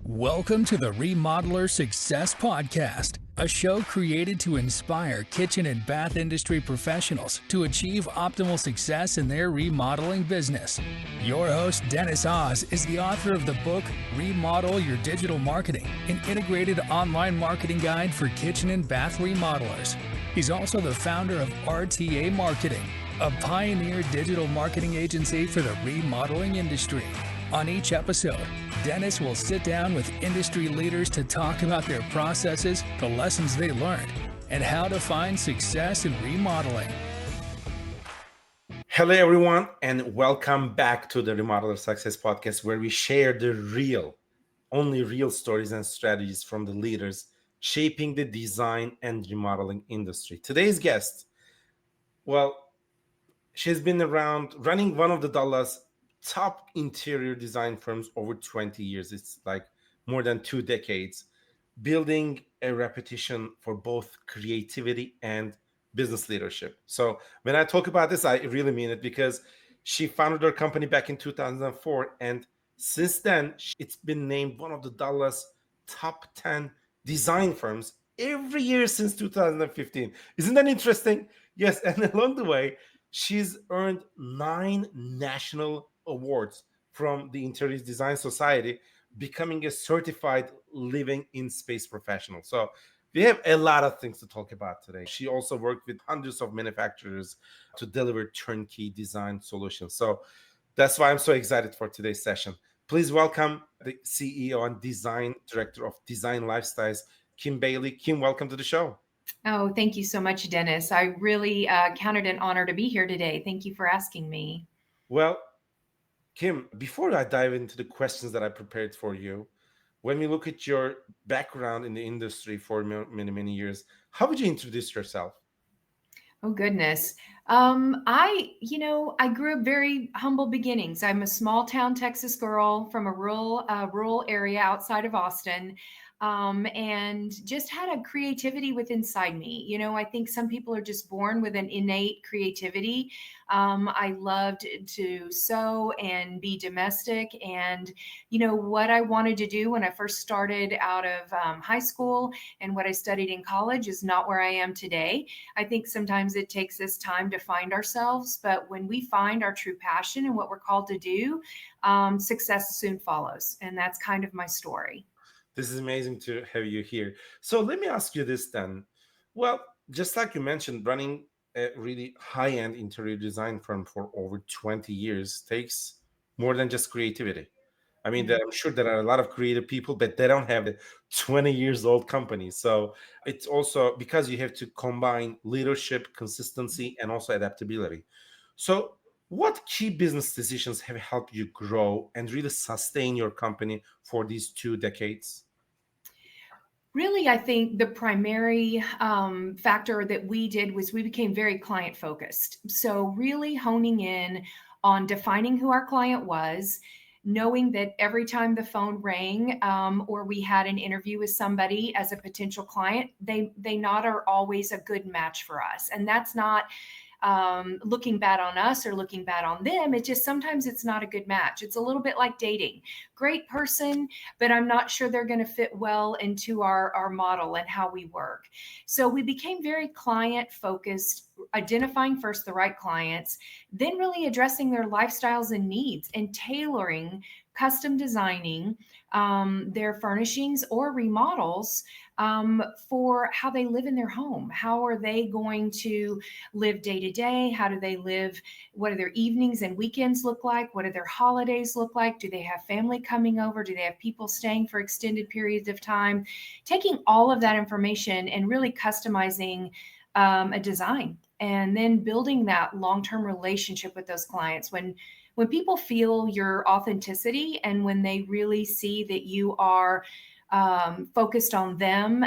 Welcome to the Remodeler Success Podcast, a show created to inspire kitchen and bath industry professionals to achieve optimal success in their remodeling business. Your host, Dennis Oz, is the author of the book, Remodel Your Digital Marketing, an integrated online marketing guide for kitchen and bath remodelers. He's also the founder of RTA Marketing, a pioneer digital marketing agency for the remodeling industry. On each episode, Dennis will sit down with industry leaders to talk about their processes, the lessons they learned, and how to find success in remodeling. Hello, everyone, and welcome back to the Remodeler Success Podcast, where we share the only real stories and strategies from the leaders shaping the design and remodeling industry. Today's guest, she's been around running one of the Dallas top interior design firms over 20 years. It's like more than 2 decades, building a reputation for both creativity and business leadership. So when I talk about this, I really mean it, because she founded her company back in 2004. And since then, it's been named one of the Dallas top 10 design firms every year since 2015. Isn't that interesting? Yes. And along the way, she's earned 9 national awards from the Interior Design Society, becoming a certified living in space professional. So we have a lot of things to talk about today. She also worked with hundreds of manufacturers to deliver turnkey design solutions. So that's why I'm so excited for today's session. Please welcome the CEO and Design Director of Design Lifestyles, Kim Bailey. Kim, welcome to the show. Oh, thank you so much, Dennis. I really count it an honor to be here today. Thank you for asking me. Well, Kim, before I dive into the questions that I prepared for you, when we look at your background in the industry for many, many years, how would you introduce yourself? Oh, goodness. I grew up very humble beginnings. I'm a small town Texas girl from a rural area outside of Austin. And just had a creativity within inside me. I think some people are just born with an innate creativity. I loved to sew and be domestic. And, what I wanted to do when I first started out of high school and what I studied in college is not where I am today. I think sometimes it takes us time to find ourselves, but when we find our true passion and what we're called to do, success soon follows. And that's kind of my story. This is amazing to have you here. So let me ask you this then. Well, just like you mentioned, running a really high-end interior design firm for over 20 years takes more than just creativity. I mean, I'm sure there are a lot of creative people, but they don't have a 20 years old company. So it's also because you have to combine leadership, consistency, and also adaptability. So what key business decisions have helped you grow and really sustain your company for these 2 decades? Really, I think the primary factor that we did was we became very client focused. So really honing in on defining who our client was, knowing that every time the phone rang or we had an interview with somebody as a potential client, they not are always a good match for us. And that's not looking bad on us or looking bad on them. It just sometimes it's not a good match. It's a little bit like dating. Great person, but I'm not sure they're going to fit well into our model and how we work. So we became very client focused, identifying first the right clients, then really addressing their lifestyles and needs and tailoring, custom designing their furnishings or remodels for how they live in their home. How are they going to live day to day? How do they live? What do their evenings and weekends look like? What do their holidays look like? Do they have family coming over? Do they have people staying for extended periods of time? Taking all of that information and really customizing a design and then building that long-term relationship with those clients. When people feel your authenticity and when they really see that you are focused on them,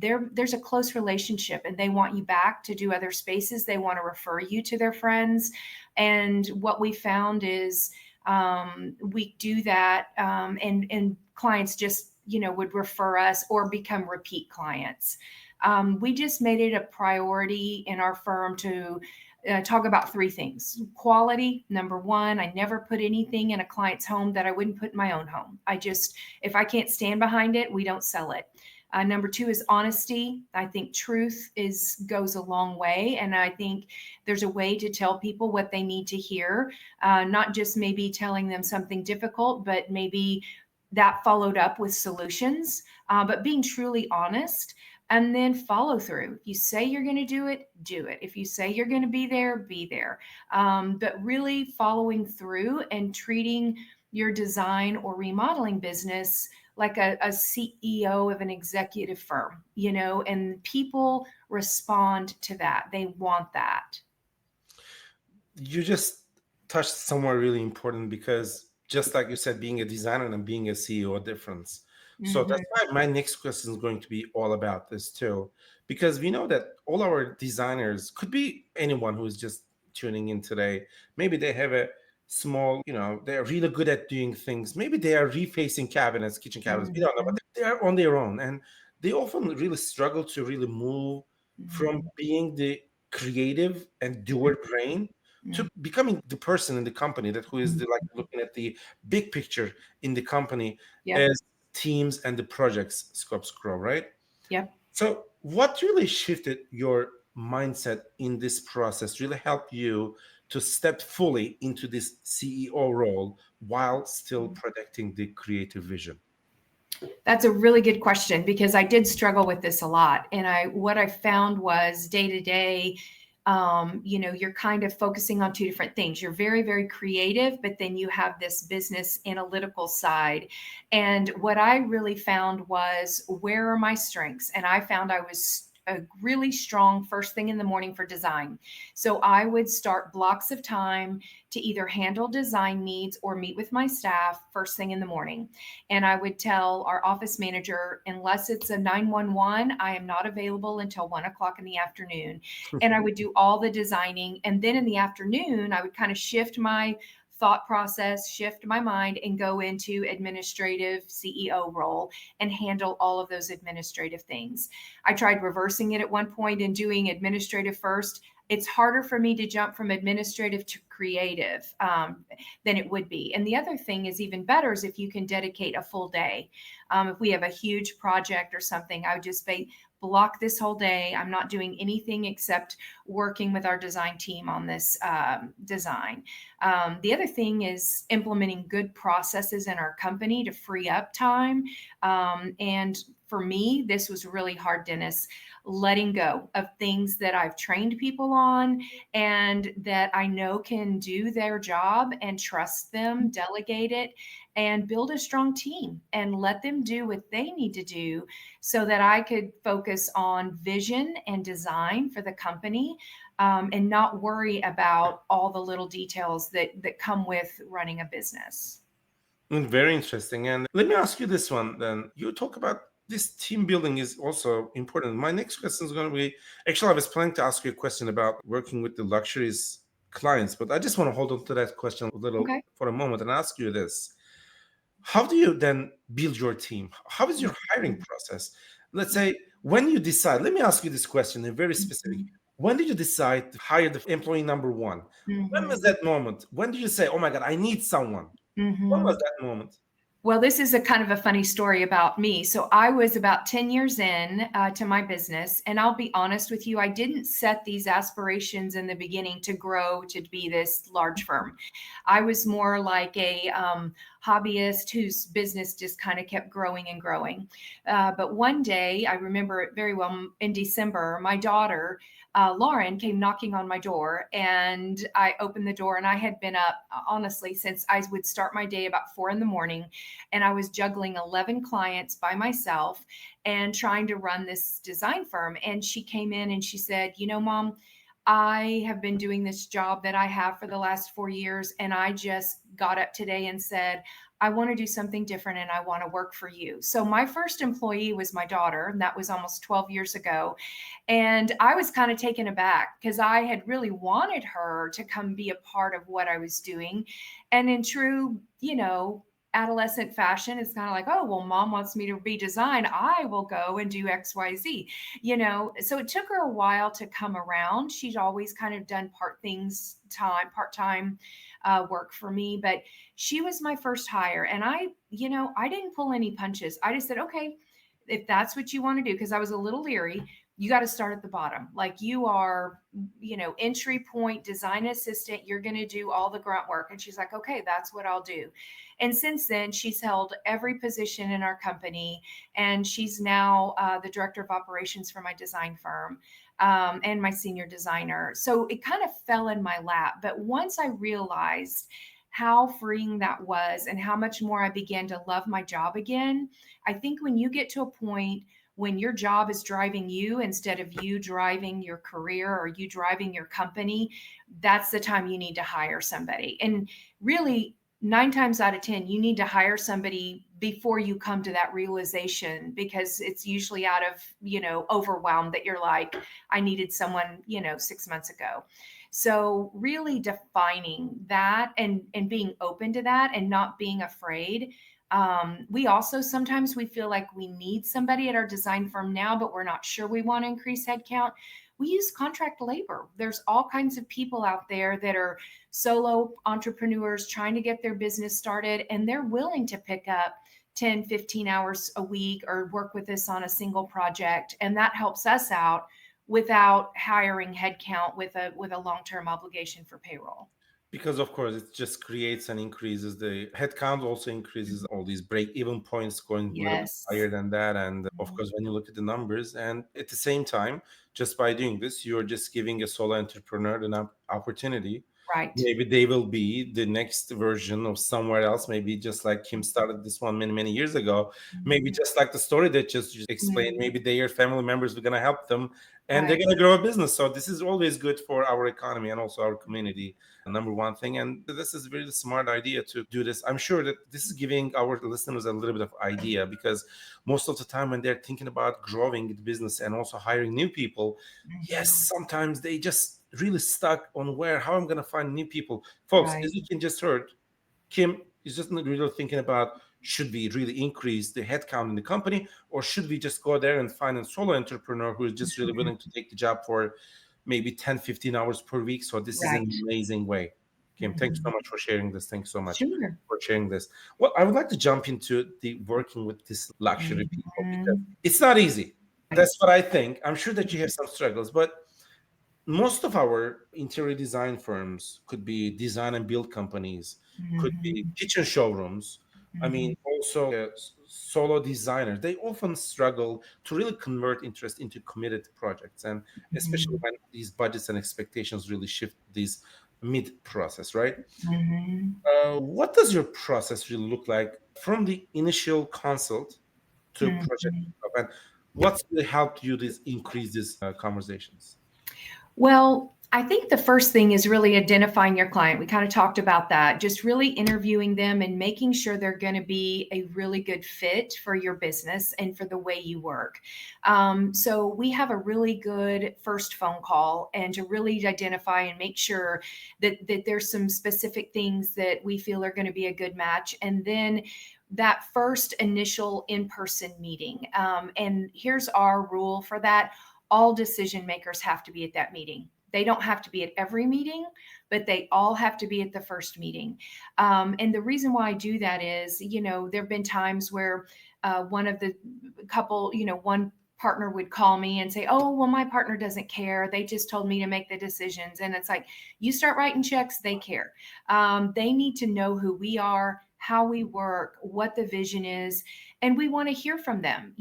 there's a close relationship and they want you back to do other spaces. They want to refer you to their friends. And what we found is we do that and clients just, would refer us or become repeat clients. We just made it a priority in our firm to talk about three things. Quality, number one. I never put anything in a client's home that I wouldn't put in my own home. If I can't stand behind it, we don't sell it. Number two is honesty. I think truth goes a long way. And I think there's a way to tell people what they need to hear, not just maybe telling them something difficult, but maybe that followed up with solutions, but being truly honest. And then follow through. If you say you're going to do it, do it. If you say you're going to be there, be there. But really following through and treating your design or remodeling business like a CEO of an executive firm, and people respond to that. They want that. You just touched somewhere really important, because just like you said, being a designer and being a CEO are different. So that's why my next question is going to be all about this too, because we know that all our designers, could be anyone who's just tuning in today. Maybe they have a small, they're really good at doing things. Maybe they are refacing cabinets, kitchen cabinets. We don't know, but they are on their own, and they often really struggle to really move from being the creative and doer brain to becoming the person in the company that who is like looking at the big picture in the company as teams and the projects scopes grow, right? Yep. So what really shifted your mindset in this process, really helped you to step fully into this CEO role while still protecting the creative vision? That's a really good question, because I did struggle with this a lot. And what I found was day to day, you're kind of focusing on two different things. You're very, very creative, but then you have this business analytical side. And what I really found was, where are my strengths? And I found I was a really strong first thing in the morning for design. So I would start blocks of time to either handle design needs or meet with my staff first thing in the morning. And I would tell our office manager, unless it's a 911, I am not available until 1 o'clock in the afternoon. And I would do all the designing. And then in the afternoon, I would kind of shift my thought process, shift my mind, and go into administrative CEO role and handle all of those administrative things. I tried reversing it at one point and doing administrative first. It's harder for me to jump from administrative to creative than it would be. And the other thing is even better is if you can dedicate a full day. If we have a huge project or something, I would just block this whole day. I'm not doing anything except working with our design team on this design. The other thing is implementing good processes in our company to free up time. And for me, this was really hard, Dennis, letting go of things that I've trained people on and that I know can do their job, and trust them, delegate it, and build a strong team and let them do what they need to do so that I could focus on vision and design for the company, and not worry about all the little details that come with running a business. Very interesting. And let me ask you this one then. You talk about this team building is also important. My next question is going to be, actually, I was planning to ask you a question about working with the luxuries clients, but I just want to hold on to that question a little for a moment and ask you this. How do you then build your team? How is your hiring process? Let's say when you decide, let me ask you this question, a very specific. When did you decide to hire the employee number one? When was that moment? When did you say, oh my God, I need someone? When was that moment? Well, this is a kind of a funny story about me. So I was about 10 years in to my business. And I'll be honest with you, I didn't set these aspirations in the beginning to grow to be this large firm. I was more like a hobbyist whose business just kind of kept growing and growing. But one day, I remember it very well, in December, my daughter, Lauren, came knocking on my door, and I opened the door, and I had been up, honestly, since I would start my day about 4 a.m, and I was juggling 11 clients by myself and trying to run this design firm. And she came in and she said, Mom, I have been doing this job that I have for the last 4 years. And I just got up today and said, I want to do something different and I want to work for you. So my first employee was my daughter, and that was almost 12 years ago. And I was kind of taken aback because I had really wanted her to come be a part of what I was doing. And in true, adolescent fashion, it's kind of like, oh, well, mom wants me to be design, I will go and do XYZ, so it took her a while to come around. She's always kind of done part-time work for me, but she was my first hire. And I didn't pull any punches. I just said, okay, if that's what you want to do, because I was a little leery, you got to start at the bottom. Like, you are, entry point design assistant. You're going to do all the grunt work. And she's like, okay, that's what I'll do. And since then, she's held every position in our company. And she's now the director of operations for my design firm, and my senior designer. So it kind of fell in my lap. But once I realized how freeing that was and how much more I began to love my job again, I think when you get to a point when your job is driving you instead of you driving your career or you driving your company, that's the time you need to hire somebody. And really, 9 times out of 10, you need to hire somebody before you come to that realization, because it's usually out of, overwhelm that you're like, I needed someone, 6 months ago. So really defining that and being open to that and not being afraid. We also, sometimes we feel like we need somebody at our design firm now, but we're not sure we want to increase headcount. We use contract labor. There's all kinds of people out there that are solo entrepreneurs trying to get their business started, and they're willing to pick up 10, 15 hours a week or work with us on a single project. And that helps us out without hiring headcount with a long-term obligation for payroll. Because of course it just creates and increases the headcount, also increases all these break-even points, going a little bit Yes. higher than that. And of Mhm. course, when you look at the numbers, and at the same time, just by doing this, you're just giving a solo entrepreneur an opportunity. Right. Maybe they will be the next version of somewhere else. Maybe just like Kim started this one many, many years ago. Maybe Mhm. just like the story that just explained, Mhm. maybe their family members are going to help them and they're Right. going to grow a business. So this is always good for our economy and also our community. Number one thing. And this is a really smart idea to do this. I'm sure that this is giving our listeners a little bit of idea, because most of the time when they're thinking about growing the business and also hiring new people, yes, sometimes they just really stuck on how I'm going to find new people. Folks, Right. as you can just heard, Kim is just not really thinking about, should we really increase the headcount in the company, or should we just go there and find a solo entrepreneur who is just really willing to take the job for maybe 10, 15 hours per week. So this is Right. an amazing way. Kim, thanks so Mhm. much for sharing this. Thanks so much Sure. for sharing this. Well, I would like to jump into the working with this luxury people, because Mhm. it's not easy. Right. That's what I think. I'm sure that you have some struggles, but most of our interior design firms could be design and build companies, could be Mhm. kitchen showrooms. I mean, Mhm. also solo designers. They often struggle to really convert interest into committed projects, and especially Mhm. when these budgets and expectations really shift these mid process, right? Mhm. What does your process really look like from the initial consult to project Mhm. kickoff, and what's really helped you this increase these conversations? Well, I think the first thing is really identifying your client. We kind of talked about that, just really interviewing them and making sure they're going to be a really good fit for your business and for the way you work. So we have a really good first phone call, and to really identify and make sure that there's some specific things that we feel are going to be a good match. And then that first initial in-person meeting. And here's our rule for that: all decision makers have to be at that meeting. They don't have to be at every meeting, but they all have to be at the first meeting. And the reason why I do that is, there have been times where one of the couple, one partner would call me and say, oh, well, my partner doesn't care. They just told me to make the decisions. And it's like, you start writing checks, they care. They need to know who we are, how we work, what the vision is, and we want to hear from them.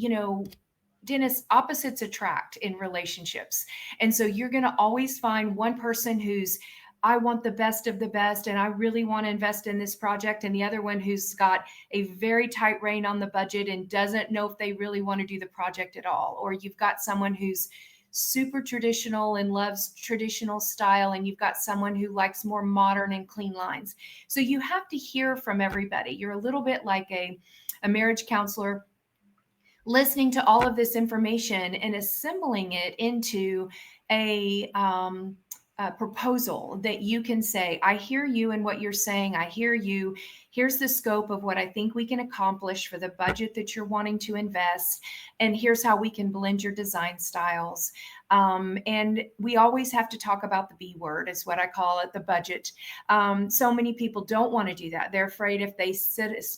Dennis, opposites attract in relationships. And so you're going to always find one person who's, I want the best of the best, and I really want to invest in this project. And the other one who's got a very tight rein on the budget and doesn't know if they really want to do the project at all. Or you've got someone who's super traditional and loves traditional style, and you've got someone who likes more modern and clean lines. So you have to hear from everybody. You're a little bit like a marriage counselor, listening to all of this information and assembling it into a proposal that you can say, I hear you and what you're saying. I hear you. Here's the scope of what I think we can accomplish for the budget that you're wanting to invest. And here's how we can blend your design styles. And we always have to talk about the B word, is what I call it, the budget. So many people don't want to do that. They're afraid if they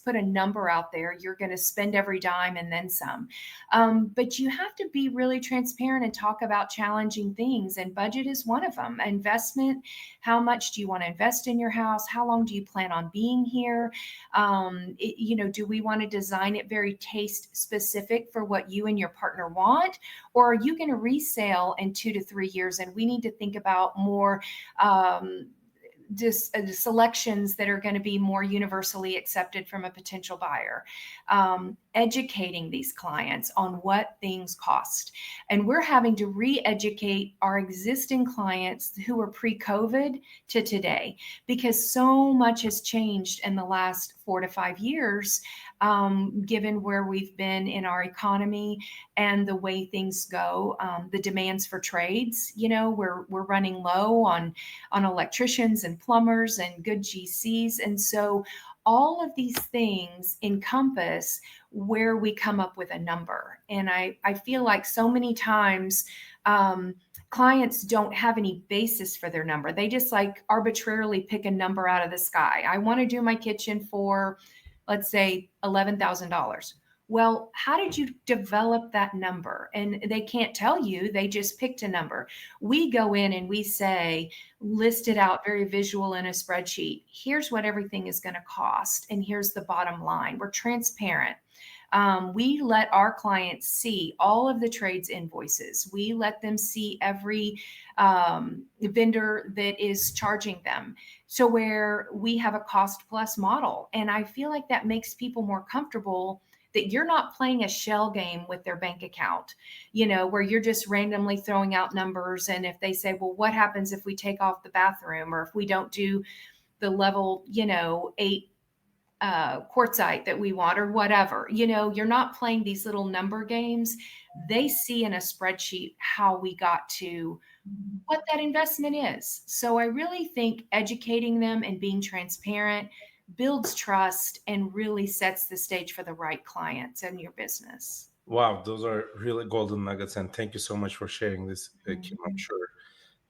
put a number out there, you're going to spend every dime and then some. But you have to be really transparent and talk about challenging things. And budget is one of them. Investment, how much do you want to invest in your house? How long do you plan on being here? Do we want to design it very taste specific for what you and your partner want? Or are you going to resale in 2 to 3 years? And we need to think about more selections that are going to be more universally accepted from a potential buyer. Educating these clients on what things cost. And we're having to re-educate our existing clients who were pre-COVID to today, because so much has changed in the last 4 to 5 years, given where we've been in our economy and the way things go. The demands for trades, we're running low on electricians and plumbers and good GCs. And so all of these things encompass where we come up with a number. And I feel like so many times clients don't have any basis for their number. They just arbitrarily pick a number out of the sky. I want to do my kitchen for, let's say, $11,000. Well, how did you develop that number? And they can't tell you, they just picked a number. We go in and we say, list it out very visual in a spreadsheet. Here's what everything is going to cost. And here's the bottom line. We're transparent. We let our clients see all of the trades invoices. We let them see every vendor that is charging them. So where we have a cost plus model. And I feel like that makes people more comfortable that you're not playing a shell game with their bank account, where you're just randomly throwing out numbers. And if they say, well, what happens if we take off the bathroom, or if we don't do the level, 8 quartzite that we want, or whatever, you're not playing these little number games. They see in a spreadsheet how we got to what that investment is. So I really think educating them and being transparent builds trust and really sets the stage for the right clients in your business. Wow, those are really golden nuggets. And thank you so much for sharing this, Kim. I'm sure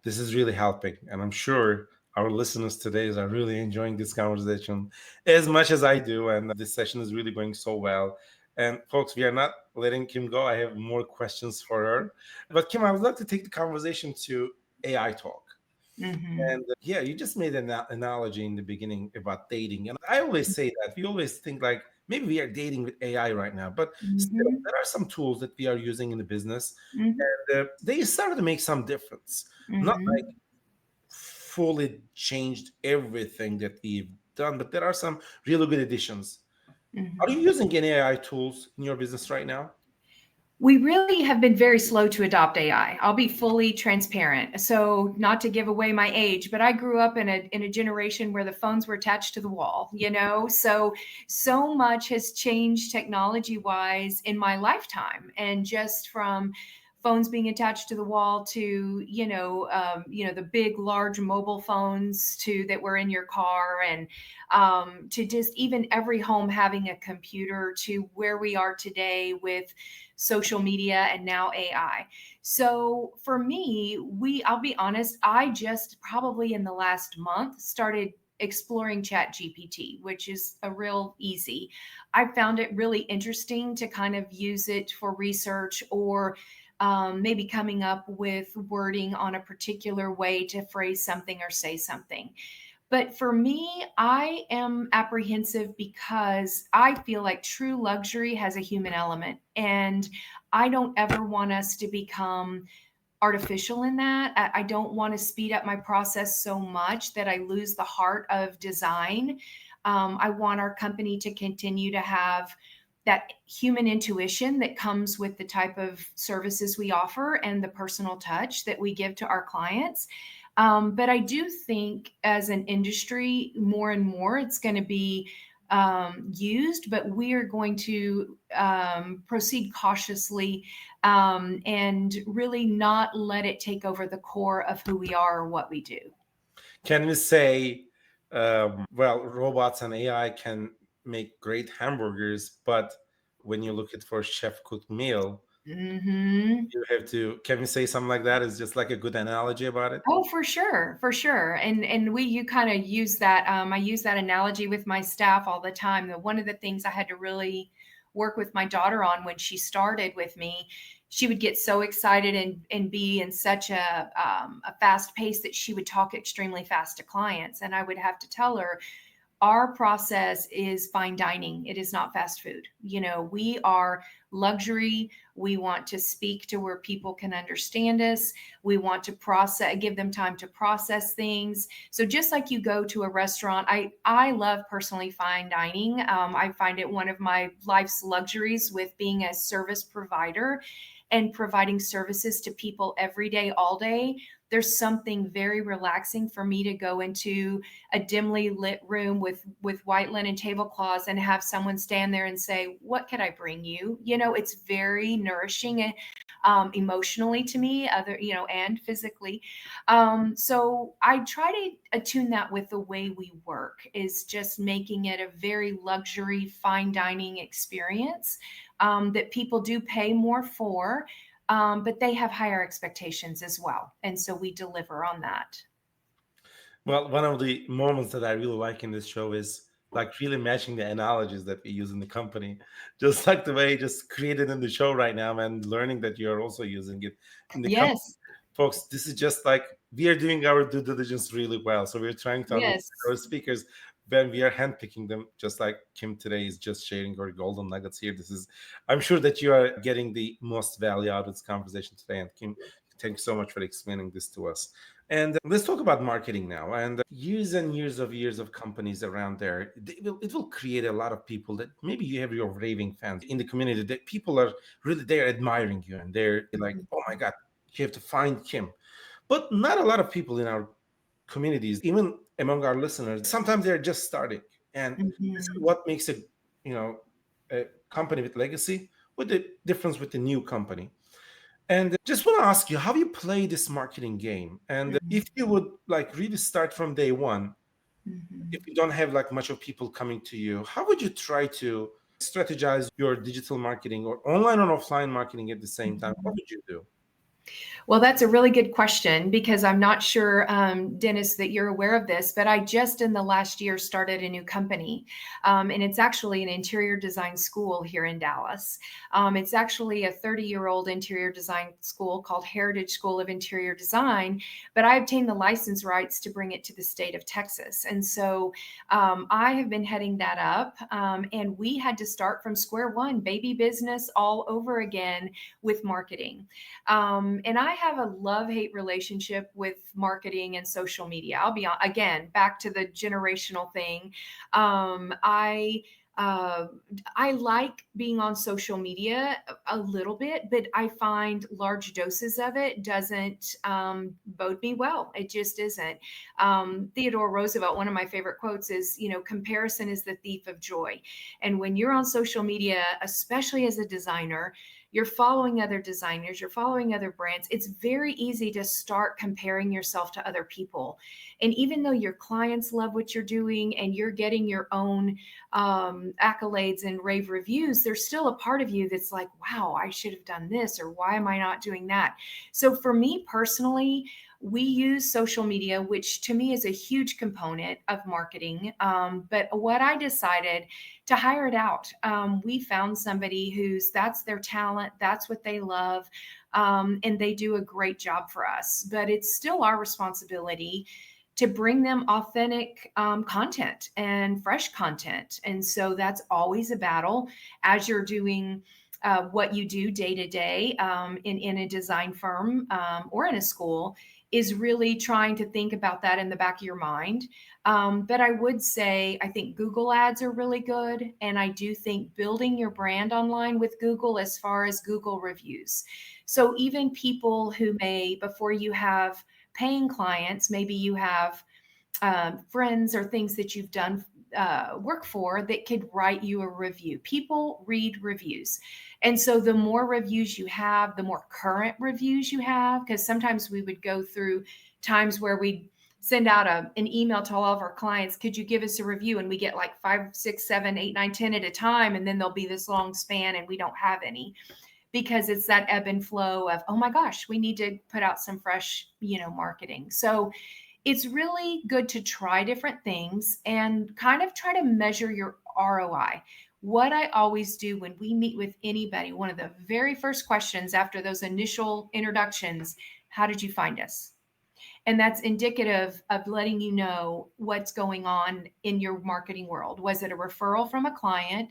this is really helping. And I'm sure our listeners today are really enjoying this conversation as much as I do. And this session is really going so well. And folks, we are not letting Kim go. I have more questions for her. But Kim, I would like to take the conversation to AI talk. Mm-hmm. And you just made an analogy in the beginning about dating. And I always say that we always think maybe we are dating with AI right now, but still, there are some tools that we are using in the business, and they started to make some difference. Not fully changed everything that we've done, but there are some really good additions. Are you using any AI tools in your business right now? We really have been very slow to adopt AI. I'll be fully transparent. So not to give away my age, but I grew up in a generation where the phones were attached to the wall, so much has changed technology-wise in my lifetime. And just from phones being attached to the wall to, the big, large mobile phones that were in your car, and to just even every home having a computer, to where we are today with social media and now AI. So for me, I'll be honest, I just probably in the last month started exploring ChatGPT, which is a real easy. I found it really interesting to kind of use it for research, or maybe coming up with wording on a particular way to phrase something or say something. But for me, I am apprehensive because I feel like true luxury has a human element. And I don't ever want us to become artificial in that. I don't want to speed up my process so much that I lose the heart of design. I want our company to continue to have that human intuition that comes with the type of services we offer and the personal touch that we give to our clients. But I do think as an industry, more and more it's going to be used, but we are going to proceed cautiously and really not let it take over the core of who we are or what we do. Can we say Well, robots and AI can make great hamburgers, but when you look at for chef cooked meal, Hmm. you have to. Can we say something like that? Is just like a good analogy about it? Oh, for sure, for sure. And you kind of use that. I use that analogy with my staff all the time. That one of the things I had to really work with my daughter on when she started with me, she would get so excited and be in such a fast pace that she would talk extremely fast to clients, and I would have to tell her, our process is fine dining. It is not fast food. You know, we are luxury. We want to speak to where people can understand us. We want to process, give them time to process things. So just like you go to a restaurant, I love personally fine dining. I find it one of my life's luxuries with being a service provider and providing services to people every day, all day. There's something very relaxing for me to go into a dimly lit room with white linen tablecloths and have someone stand there and say, "What could I bring you?" You know, it's very nourishing, emotionally to me, and physically. So I try to attune that with the way we work, is just making it a very luxury fine dining experience, that people do pay more for, but they have higher expectations as well, and so we deliver on that. Well, one of the moments that I really like in this show is like really matching the analogies that we use in the company, just like the way you just created in the show right now, and learning that you're also using it in the company. Yes, Folks, this is just like we are doing our due diligence really well. So we're trying to understand yes. our speakers when we are handpicking them, just like Kim today is just sharing our golden nuggets here. This is, I'm sure that you are getting the most value out of this conversation today. And Kim, thank you so much for explaining this to us. And let's talk about marketing now. And years and years of companies around there, it will create a lot of people that maybe you have your raving fans in the community, that people are really they're admiring you and they're like, oh my God, you have to find Kim. But not a lot of people in our communities, even among our listeners, sometimes they're just starting. And this is Mhm. what makes it, you know, a company with legacy with the difference with the new company. And just want to ask you, how do you play this marketing game? And Mhm. if you would like really start from day one, Mhm. if you don't have like much of people coming to you, how would you try to strategize your digital marketing or online and offline marketing at the same time? What Mhm. would you do? Well, that's a really good question, because I'm not sure, Dennis, that you're aware of this, but I just in the last year started a new company. And it's actually an interior design school here in Dallas. It's actually a 30-year-old interior design school called Heritage School of Interior Design, but I obtained the license rights to bring it to the state of Texas. And so I have been heading that up, and we had to start from square one, baby business all over again with marketing. And I have a love-hate relationship with marketing and social media. I'll be on, again, back to the generational thing. Um, I uh, I like being on social media a little bit, but I find large doses of it doesn't bode me well. It just isn't. Theodore Roosevelt, one of my favorite quotes is, comparison is the thief of joy. And when you're on social media, especially as a designer, you're following other designers, you're following other brands. It's very easy to start comparing yourself to other people. And even though your clients love what you're doing and you're getting your own accolades and rave reviews, there's still a part of you that's like, wow, I should have done this, or why am I not doing that? So for me personally, we use social media, which to me is a huge component of marketing. But what I decided to hire it out. We found somebody that's their talent, that's what they love, and they do a great job for us. But it's still our responsibility to bring them authentic content and fresh content. And so that's always a battle as you're doing what you do day to day in a design firm or in a school, is really trying to think about that in the back of your mind. But I would say I think Google ads are really good. And I do think building your brand online with Google, as far as Google reviews. So even people who may, before you have paying clients, maybe you have friends or things that you've done work for that could write you a review. People read reviews. And so the more reviews you have, the more current reviews you have, because sometimes we would go through times where we send out an email to all of our clients, could you give us a review? And we get like 5, 6, 7, 8, 9, 10 at a time. And then there'll be this long span and we don't have any, because it's that ebb and flow of, oh my gosh, we need to put out some fresh, marketing. So it's really good to try different things and kind of try to measure your ROI. What I always do when we meet with anybody, one of the very first questions after those initial introductions, how did you find us? And that's indicative of letting you know what's going on in your marketing world. Was it a referral from a client?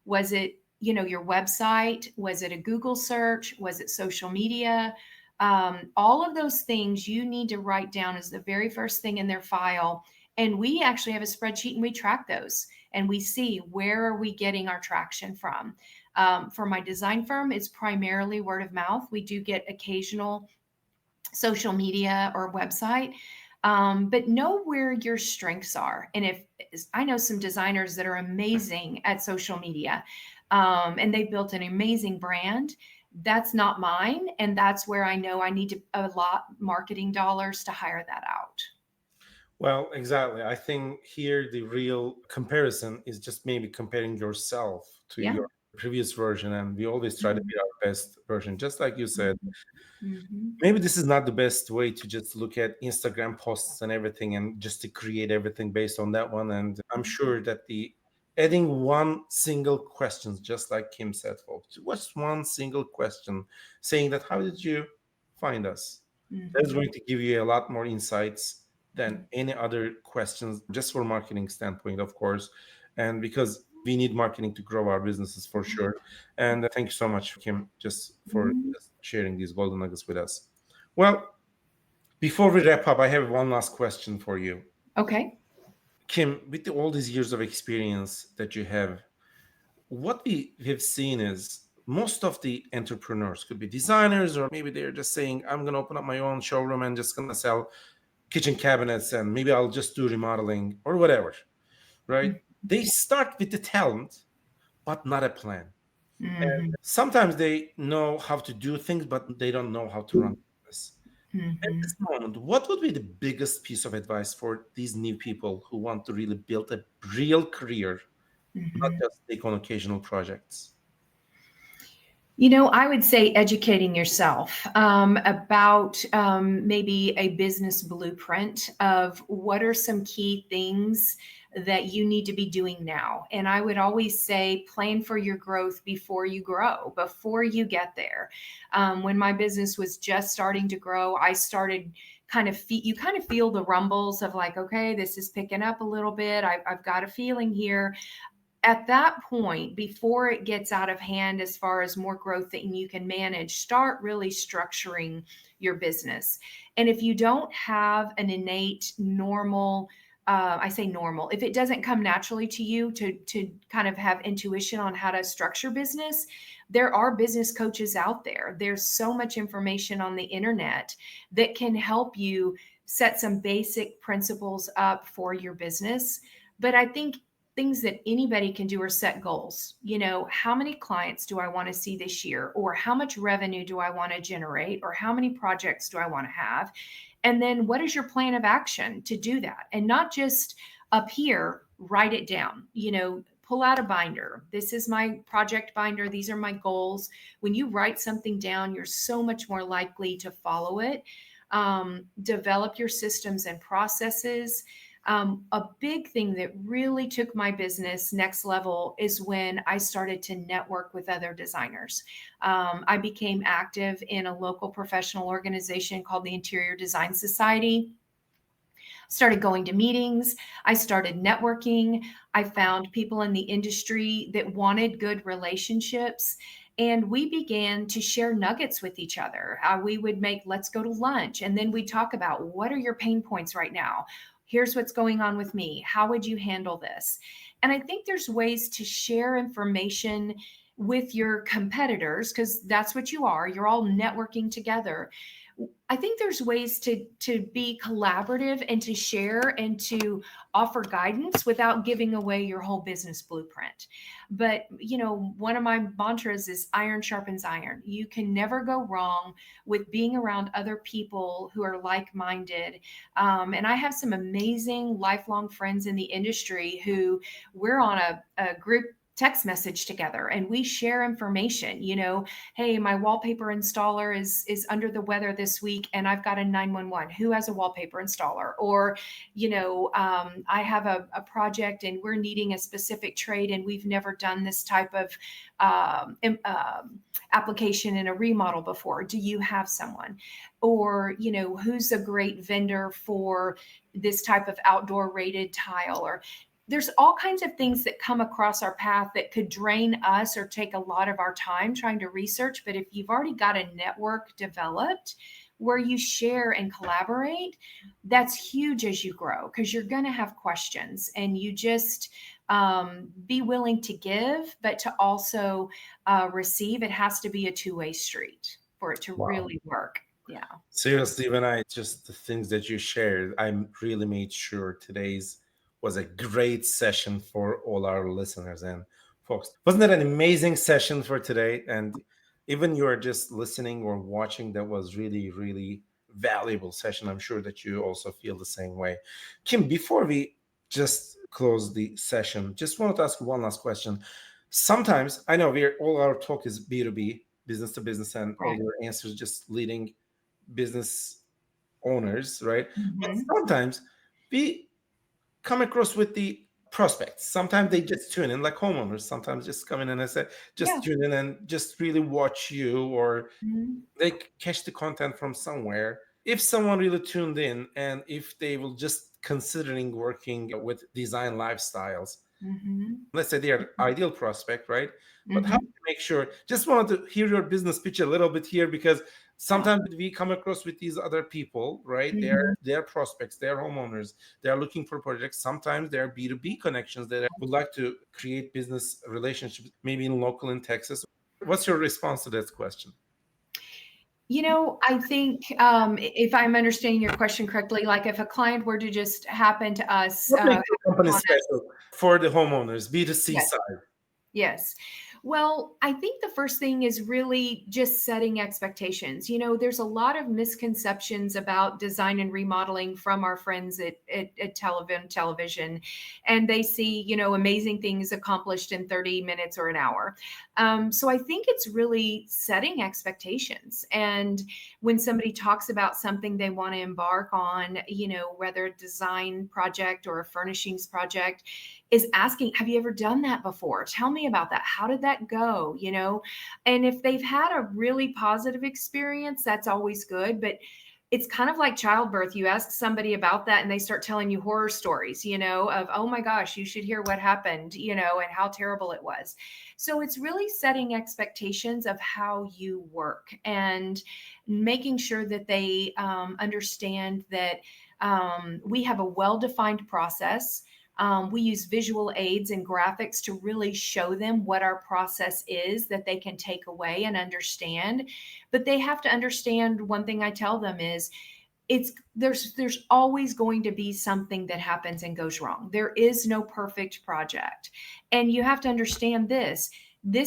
Was it, your website? Was it a Google search? Was it social media? All of those things you need to write down as the very first thing in their file. And we actually have a spreadsheet and we track those and we see where are we getting our traction from. For my design firm, it's primarily word of mouth. We do get occasional social media or website, but know where your strengths are. And if I know some designers that are amazing at social media, and they built an amazing brand, that's not mine. And that's where I know I need to allot marketing dollars to hire that out. Well, exactly. I think here the real comparison is just maybe comparing yourself to your previous version. And we always try to be our best version, just like you said. Maybe this is not the best way to just look at Instagram posts and everything and just to create everything based on that one. And I'm sure that the adding one single question, just like Kim said, folks, what's one single question saying that, how did you find us? That's going to give you a lot more insights than any other questions, just for marketing standpoint, of course. And because we need marketing to grow our businesses for sure. And thank you so much, Kim, just for just sharing these golden nuggets with us. Well, before we wrap up, I have one last question for you. Okay. Kim, with all these years of experience that you have, what we have seen is most of the entrepreneurs could be designers, or maybe they're just saying, I'm going to open up my own showroom and just going to sell kitchen cabinets and maybe I'll just do remodeling or whatever, right? They start with the talent, but not a plan. And sometimes they know how to do things, but they don't know how to run this. At this moment, what would be the biggest piece of advice for these new people who want to really build a real career, not just take on occasional projects? I would say educating yourself about maybe a business blueprint of what are some key things that you need to be doing now. And I would always say plan for your growth before you grow, before you get there. When my business was just starting to grow, I started you kind of feel the rumbles of like, okay, this is picking up a little bit. I've got a feeling here. At that point, before it gets out of hand as far as more growth that you can manage, start really structuring your business. And if you don't have an innate normal, I say normal, if it doesn't come naturally to you to kind of have intuition on how to structure business, there are business coaches out there. There's so much information on the internet that can help you set some basic principles up for your business. But I think things that anybody can do are set goals. How many clients do I want to see this year? Or how much revenue do I want to generate? Or how many projects do I want to have? And then what is your plan of action to do that? And not just up here, write it down, pull out a binder. This is my project binder. These are my goals. When you write something down, you're so much more likely to follow it. Develop your systems and processes. A big thing that really took my business next level is when I started to network with other designers. I became active in a local professional organization called the Interior Design Society. Started going to meetings. I started networking. I found people in the industry that wanted good relationships. And we began to share nuggets with each other. We would let's go to lunch. And then we'd talk about what are your pain points right now? Here's what's going on with me. How would you handle this? And I think there's ways to share information with your competitors, because that's what you are. You're all networking together. I think there's ways to be collaborative and to share and to offer guidance without giving away your whole business blueprint. But, one of my mantras is iron sharpens iron. You can never go wrong with being around other people who are like-minded. And I have some amazing lifelong friends in the industry who we're on a group text message together and we share information. Hey, my wallpaper installer is under the weather this week and I've got a 911. Who has a wallpaper installer? Or I have a project and we're needing a specific trade and we've never done this type of application in a remodel before. Do you have someone? Or who's a great vendor for this type of outdoor rated tile? Or there's all kinds of things that come across our path that could drain us or take a lot of our time trying to research. But if you've already got a network developed where you share and collaborate, that's huge as you grow, because you're going to have questions, and you just be willing to give, but to also receive. It has to be a two-way street for it to really work. Yeah. Seriously, when I just the things that you shared, I really made sure today's was a great session for all our listeners and folks. Wasn't that an amazing session for today? And even you are just listening or watching, that was really, really valuable session. I'm sure that you also feel the same way. Kim, before we just close the session, just wanted to ask one last question. Sometimes I know all our talk is B2B, business to business, and all your answers just leading business owners, right? But sometimes we come across with the prospects. Sometimes they just tune in, like homeowners. Sometimes just come in and I say, just tune in and just really watch you, or they catch the content from somewhere. If someone really tuned in, and if they will just considering working with design lifestyles, let's say they are ideal prospect, right? But how do you make sure? Just wanted to hear your business pitch a little bit here, because sometimes we come across with these other people, right? They're prospects, they're homeowners, they're looking for projects. Sometimes they're B2B connections that would like to create business relationships, maybe in Texas. What's your response to that question? I think if I'm understanding your question correctly, like if a client were to just happen to us. What makes the company special for the homeowners, B2C side? Yes. Well, I think the first thing is really just setting expectations. There's a lot of misconceptions about design and remodeling from our friends at television, and they see, amazing things accomplished in 30 minutes or an hour. So I think it's really setting expectations. And when somebody talks about something they want to embark on, whether a design project or a furnishings project, is asking, have you ever done that before? Tell me about that. How did that go? And if they've had a really positive experience, that's always good. But it's kind of like childbirth. You ask somebody about that and they start telling you horror stories, of, oh my gosh, you should hear what happened, and how terrible it was. So it's really setting expectations of how you work and making sure that they understand that we have a well-defined process. We use visual aids and graphics to really show them what our process is that they can take away and understand. But they have to understand, one thing I tell them is there's always going to be something that happens and goes wrong. There is no perfect project. And you have to understand this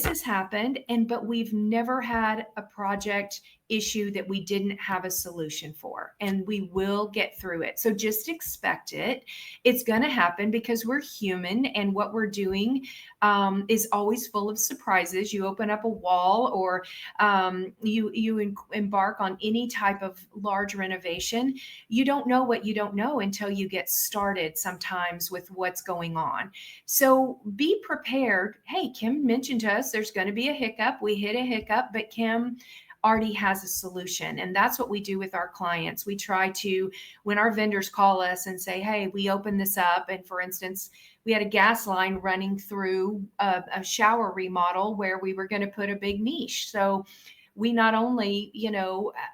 has happened, but we've never had a project issue that we didn't have a solution for, and we will get through it. So just expect it. It's going to happen because we're human, and what we're doing is always full of surprises. You open up a wall, or you embark on any type of large renovation. You don't know what you don't know until you get started sometimes with what's going on. So be prepared. Hey, Kim mentioned to us there's going to be a hiccup. We hit a hiccup, but Kim already has a solution. And that's what we do with our clients. We try to, when our vendors call us and say, hey, we opened this up. And for instance, we had a gas line running through a shower remodel where we were going to put a big niche. So we not only,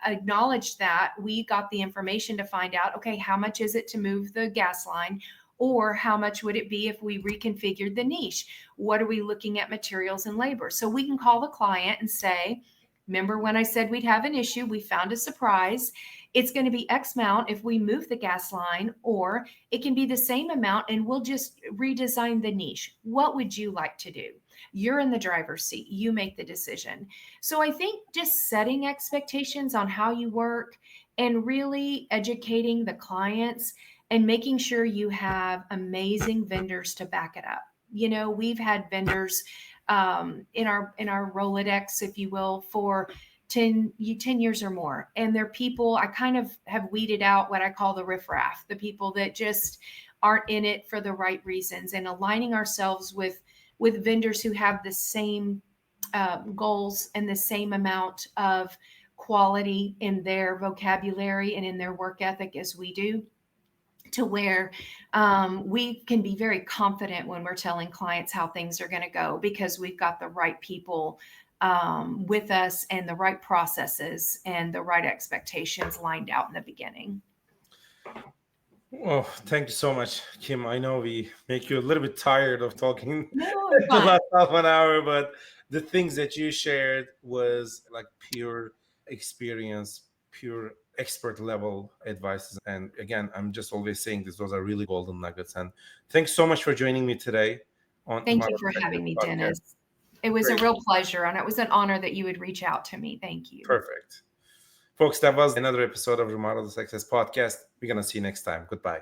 acknowledged that, we got the information to find out, okay, how much is it to move the gas line? Or how much would it be if we reconfigured the niche? What are we looking at materials and labor? So we can call the client and say, Remember when I said we'd have an issue? We found a surprise. It's going to be X amount if we move the gas line, or it can be the same amount and we'll just redesign the niche. What would you like to do? You're in the driver's seat. You make the decision. So I think just setting expectations on how you work and really educating the clients and making sure you have amazing vendors to back it up. You know, we've had vendors in our Rolodex, if you will, for 10 years or more. And they're people, I kind of have weeded out what I call the riffraff, the people that just aren't in it for the right reasons, and aligning ourselves with vendors who have the same goals and the same amount of quality in their vocabulary and in their work ethic as we do, to where we can be very confident when we're telling clients how things are going to go, because we've got the right people with us and the right processes and the right expectations lined out in the beginning. Well, thank you so much, Kim. I know we make you a little bit tired of talking No, the last half an hour, but the things that you shared was like pure experience, pure expert level advice. And again, I'm just always saying those are really golden nuggets. And thanks so much for joining me today. Thank you for having me, Dennis. It was a real pleasure, and it was an honor that you would reach out to me. Thank you. Perfect. Folks, that was another episode of Remodeler Success Podcast. We're going to see you next time. Goodbye.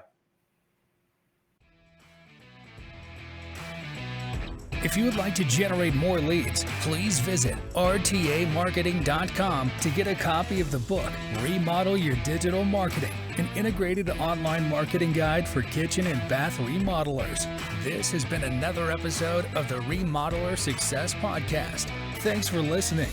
If you would like to generate more leads, please visit rtamarketing.com to get a copy of the book, Remodel Your Digital Marketing, an integrated online marketing guide for kitchen and bath remodelers. This has been another episode of the Remodeler Success Podcast. Thanks for listening.